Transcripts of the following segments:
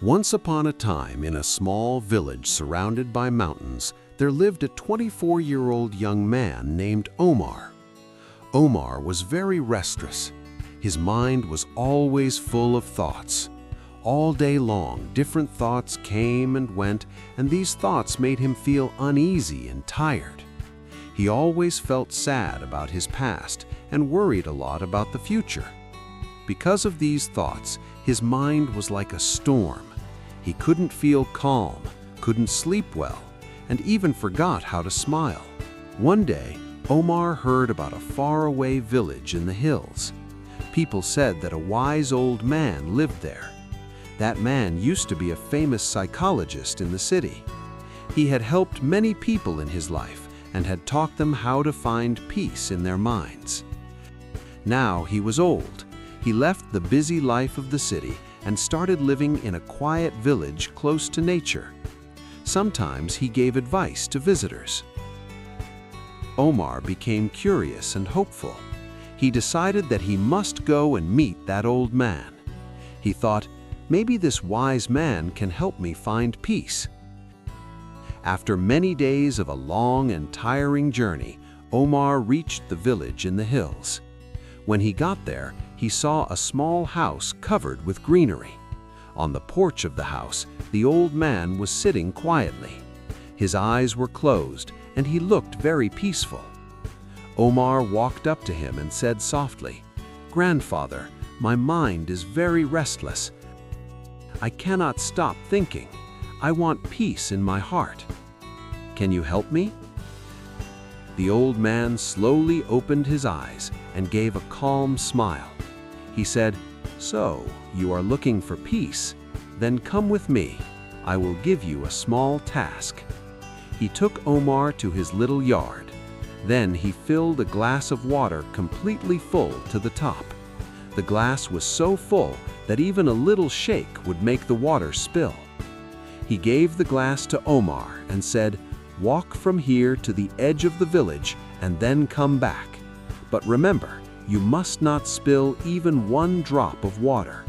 Once upon a time, in a small village surrounded by mountains, there lived a 24-year-old young man named Omar. Omar was very restless. His mind was always full of thoughts. All day long, different thoughts came and went, and these thoughts made him feel uneasy and tired. He always felt sad about his past and worried a lot about the future. Because of these thoughts, his mind was like a storm. He couldn't feel calm, couldn't sleep well, and even forgot how to smile. One day, Omar heard about a faraway village in the hills. People said that a wise old man lived there. That man used to be a famous psychologist in the city. He had helped many people in his life and had taught them how to find peace in their minds. Now he was old. He left the busy life of the city and started living in a quiet village close to nature. Sometimes he gave advice to visitors. Omar became curious and hopeful. He decided that he must go and meet that old man. He thought, maybe this wise man can help me find peace. After many days of a long and tiring journey, Omar reached the village in the hills. When he got there, he saw a small house covered with greenery. On the porch of the house, the old man was sitting quietly. His eyes were closed, and he looked very peaceful. Omar walked up to him and said softly, "Grandfather, my mind is very restless. I cannot stop thinking. I want peace in my heart. Can you help me?" The old man slowly opened his eyes and gave a calm smile. He said, "So, you are looking for peace? Then come with me. I will give you a small task." He took Omar to his little yard. Then he filled a glass of water completely full to the top. The glass was so full that even a little shake would make the water spill. He gave the glass to Omar and said, "Walk from here to the edge of the village and then come back. But remember, you must not spill even one drop of water."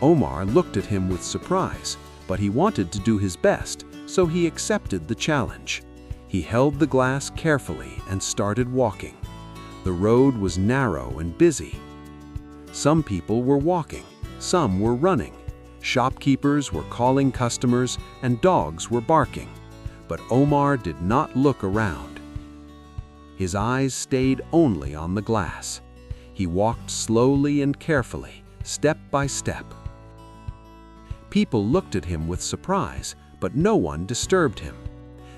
Omar looked at him with surprise, but he wanted to do his best, so he accepted the challenge. He held the glass carefully and started walking. The road was narrow and busy. Some people were walking, some were running. Shopkeepers were calling customers, and dogs were barking. But Omar did not look around. His eyes stayed only on the glass. He walked slowly and carefully, step by step. People looked at him with surprise, but no one disturbed him.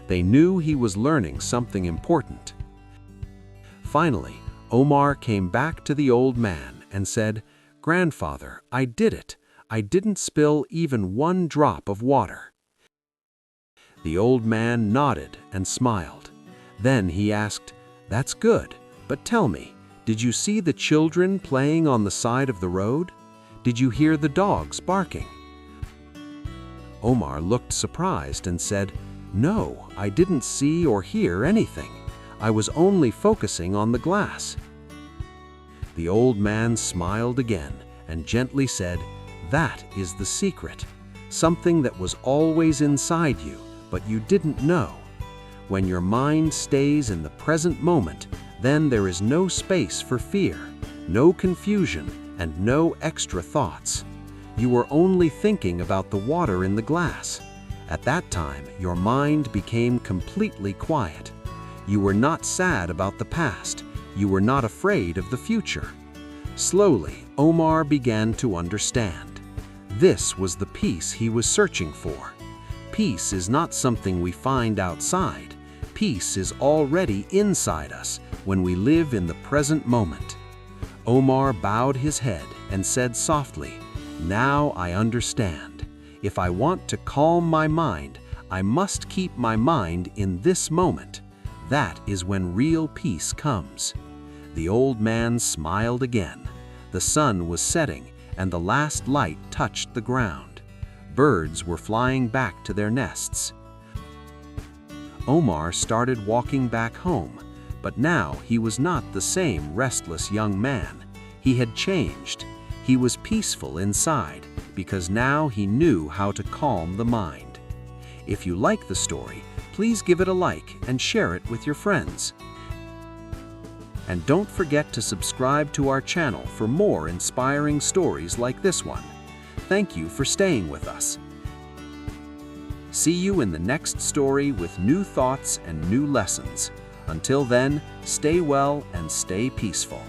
They knew he was learning something important. Finally, Omar came back to the old man and said, "Grandfather, I did it. I didn't spill even one drop of water." The old man nodded and smiled. Then he asked, "That's good, but tell me, did you see the children playing on the side of the road? Did you hear the dogs barking?" Omar looked surprised and said, "No, I didn't see or hear anything. I was only focusing on the glass." The old man smiled again and gently said, "That is the secret, something that was always inside you, but you didn't know. When your mind stays in the present moment, then there is no space for fear, no confusion, and no extra thoughts. You were only thinking about the water in the glass. At that time, your mind became completely quiet. You were not sad about the past. You were not afraid of the future." Slowly, Omar began to understand. This was the peace he was searching for. Peace is not something we find outside. Peace is already inside us when we live in the present moment. Omar bowed his head and said softly, "Now I understand. If I want to calm my mind, I must keep my mind in this moment. That is when real peace comes." The old man smiled again. The sun was setting, and the last light touched the ground. Birds were flying back to their nests. Omar started walking back home, but now he was not the same restless young man. He had changed. He was peaceful inside because now he knew how to calm the mind. If you like the story, please give it a like and share it with your friends. And don't forget to subscribe to our channel for more inspiring stories like this one. Thank you for staying with us. See you in the next story with new thoughts and new lessons. Until then, stay well and stay peaceful.